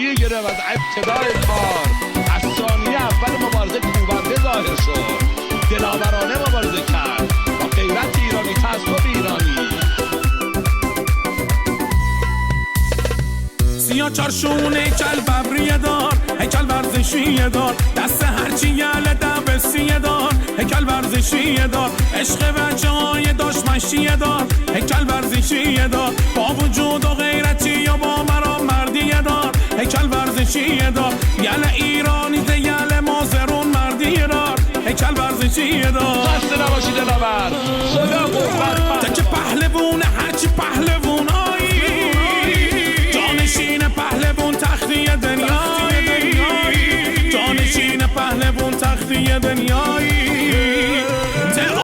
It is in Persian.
انرژی گرفت از ابتدای کار، از ثانیه اول مبارزه کوبنده ظاهر شد، دلاورانه مبارزه کرد با غیرت ایرانی، تعصب ایرانی. سیاه چارشون هیکل ببریه دار، هیکل ورزشیه دار، دست هرچی یله دبستیه دار، هیکل ورزشیه دار، عشق بچه های داشمشیه دار، هیکل ورزشیه دار، با وجود و غیرتی یا با مرام مردیه دار، هیکل ورزشیه دار، یله ایرانی ده یله مازرون مردیه دار، هیکل ورزشیه دار. خسته نباشی دلاور، خدا قوت. تک پهلوونه هرچی پهلوونایی، جانشین پهلوون تختی دنیایی، جانشین پهلوون تختی دنیایی.